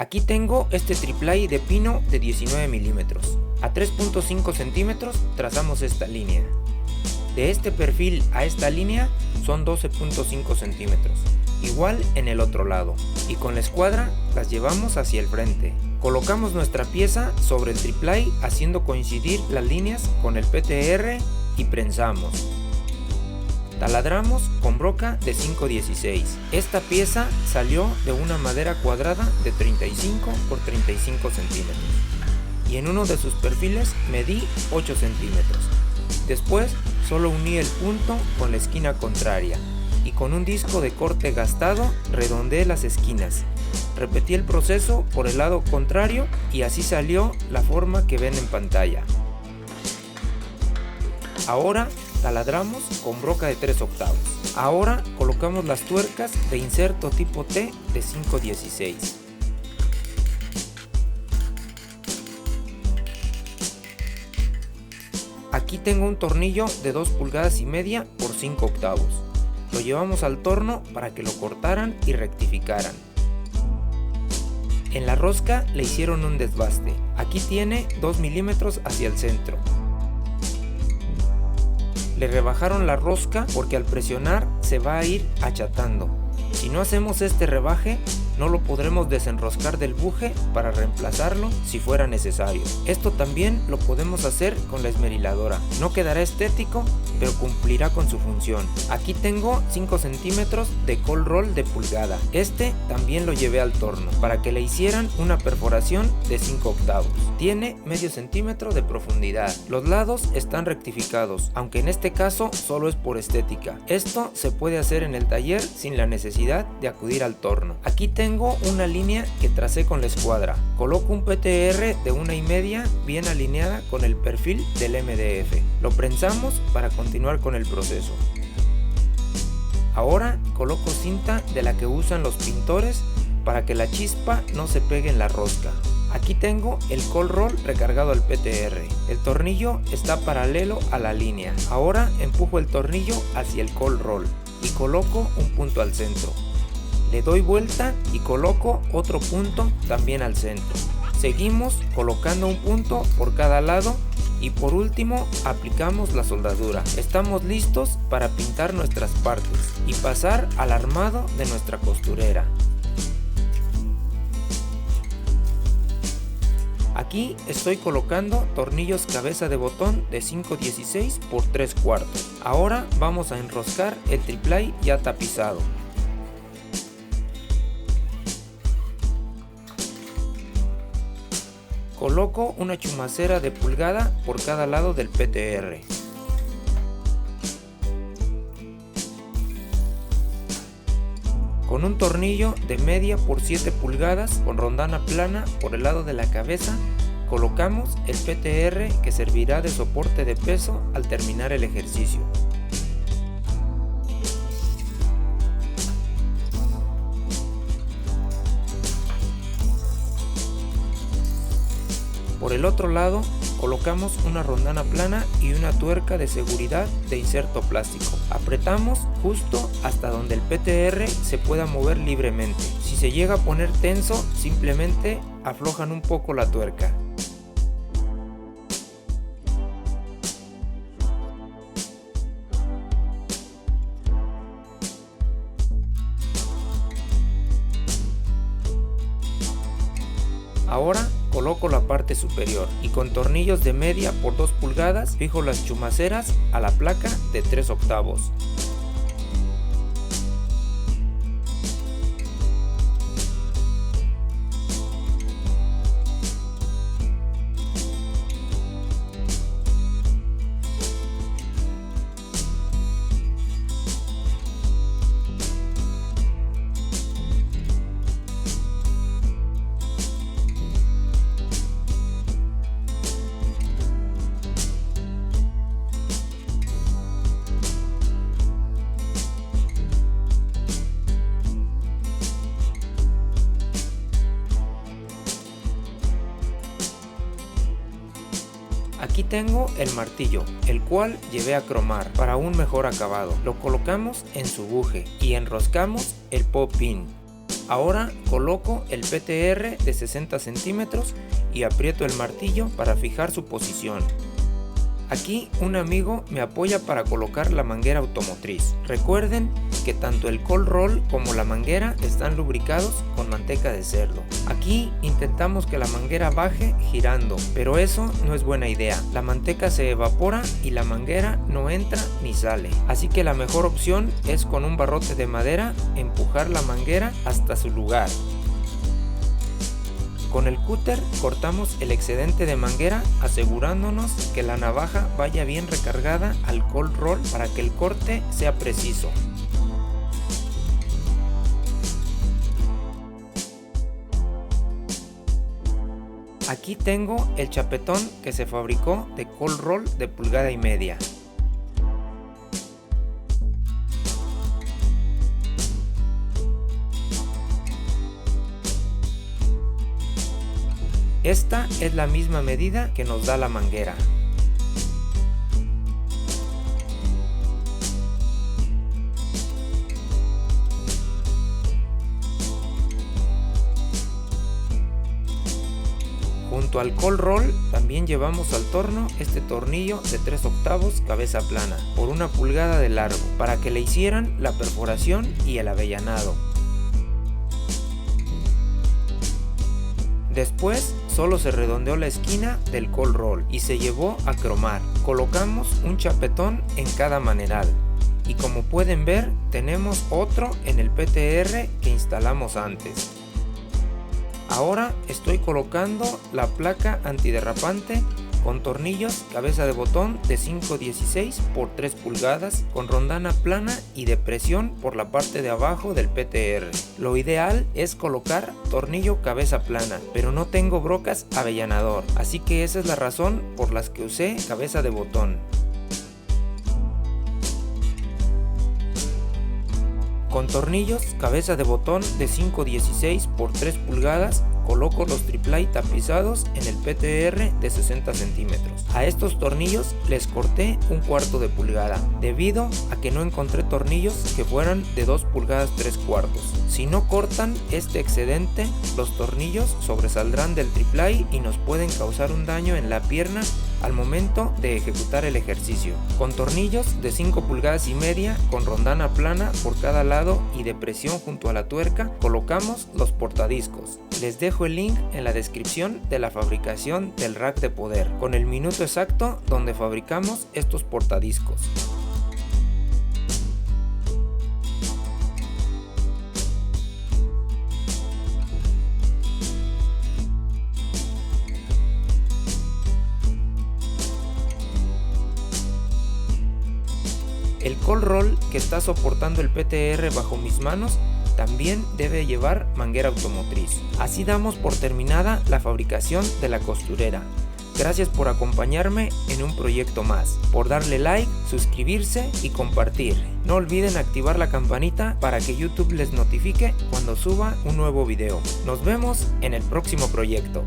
Aquí tengo este triplay de pino de 19 milímetros. A 3.5 centímetros trazamos esta línea. De este perfil a esta línea son 12.5 centímetros. Igual en el otro lado. Y con la escuadra las llevamos hacia el frente. Colocamos nuestra pieza sobre el triplay haciendo coincidir las líneas con el PTR y prensamos. Taladramos con broca de 5/16. Esta pieza salió de una madera cuadrada de 35 por 35 centímetros. Y en uno de sus perfiles medí 8 centímetros. Después solo uní el punto con la esquina contraria. Y con un disco de corte gastado redondeé las esquinas. Repetí el proceso por el lado contrario y así salió la forma que ven en pantalla. Ahora taladramos con broca de 3/8. Ahora colocamos las tuercas de inserto tipo T de 5/16. Aquí tengo un tornillo de 2,5 pulgadas por 5/8. Lo llevamos al torno para que lo cortaran y rectificaran. En la rosca le hicieron un desbaste. Aquí tiene 2 milímetros hacia el centro. Le rebajaron la rosca porque al presionar se va a ir achatando. Si no hacemos este rebaje, no lo podremos desenroscar del buje para reemplazarlo si fuera necesario. Esto también lo podemos hacer con la esmeriladora. No quedará estético, pero cumplirá con su función. Aquí tengo 5 centímetros de cold roll de pulgada. Este también lo llevé al torno para que le hicieran una perforación de 5/8. Tiene medio centímetro de profundidad. Los lados están rectificados, aunque en este caso solo es por estética. Esto se puede hacer en el taller sin la necesidad de acudir al torno. Aquí tengo una línea que tracé con la escuadra. Coloco un PTR de 1,5 bien alineada con el perfil del MDF. Lo prensamos para continuar con el proceso. Ahora coloco cinta de la que usan los pintores para que la chispa no se pegue en la rosca. Aquí tengo el cold roll recargado al PTR. El tornillo está paralelo a la línea. Ahora empujo el tornillo hacia el cold roll y coloco un punto al centro. Le doy vuelta y coloco otro punto también al centro. Seguimos colocando un punto por cada lado y por último aplicamos la soldadura. Estamos listos para pintar nuestras partes y pasar al armado de nuestra costurera. Aquí estoy colocando tornillos cabeza de botón de 5/16 por 3/4. Ahora vamos a enroscar el triplay ya tapizado. Coloco una chumacera de pulgada por cada lado del PTR. Con un tornillo de media por 7 pulgadas con rondana plana por el lado de la cabeza, colocamos el PTR que servirá de soporte de peso al terminar el ejercicio. Por el otro lado, colocamos una rondana plana y una tuerca de seguridad de inserto plástico. Apretamos justo hasta donde el PTR se pueda mover libremente. Si se llega a poner tenso, simplemente aflojan un poco la tuerca. Ahora coloco la parte superior y con tornillos de media por 2 pulgadas fijo las chumaceras a la placa de 3/8. Aquí tengo el martillo, el cual llevé a cromar para un mejor acabado. Lo colocamos en su buje y enroscamos el pop pin. Ahora coloco el PTR de 60 centímetros y aprieto el martillo para fijar su posición. Aquí un amigo me apoya para colocar la manguera automotriz. Recuerden que tanto el cold roll como la manguera están lubricados con manteca de cerdo. Aquí intentamos que la manguera baje girando, pero eso no es buena idea. La manteca se evapora y la manguera no entra ni sale. Así que la mejor opción es con un barrote de madera empujar la manguera hasta su lugar. Con el cúter cortamos el excedente de manguera asegurándonos que la navaja vaya bien recargada al cold roll para que el corte sea preciso. Aquí tengo el chapetón que se fabricó de cold roll de 1,5 pulgadas. Esta es la misma medida que nos da la manguera. Junto al cold roll también llevamos al torno este tornillo de 3/8 cabeza plana por 1 pulgada de largo para que le hicieran la perforación y el avellanado. Después solo se redondeó la esquina del cold roll y se llevó a cromar. Colocamos un chapetón en cada maneral y como pueden ver tenemos otro en el PTR que instalamos antes. Ahora estoy colocando la placa antiderrapante con tornillos cabeza de botón de 5/16 por 3 pulgadas con rondana plana y de presión por la parte de abajo del PTR. Lo ideal es colocar tornillo cabeza plana, pero no tengo brocas avellanador, así que esa es la razón por las que usé cabeza de botón. Con tornillos cabeza de botón de 5/16 por 3 pulgadas coloco los triplay tapizados en el PTR de 60 centímetros. A estos tornillos les corté 1/4 pulgada, debido a que no encontré tornillos que fueran de 2 pulgadas 3/4. Si no cortan este excedente, los tornillos sobresaldrán del triplay y nos pueden causar un daño en la pierna al momento de ejecutar el ejercicio. Con tornillos de 5,5 pulgadas con rondana plana por cada lado y de presión junto a la tuerca, colocamos los portadiscos. Les dejo el link en la descripción de la fabricación del rack de poder, con el minuto exacto donde fabricamos estos portadiscos. El cold roll que está soportando el PTR bajo mis manos también debe llevar manguera automotriz. Así damos por terminada la fabricación de la costurera. Gracias por acompañarme en un proyecto más, por darle like, suscribirse y compartir. No olviden activar la campanita para que YouTube les notifique cuando suba un nuevo video. Nos vemos en el próximo proyecto.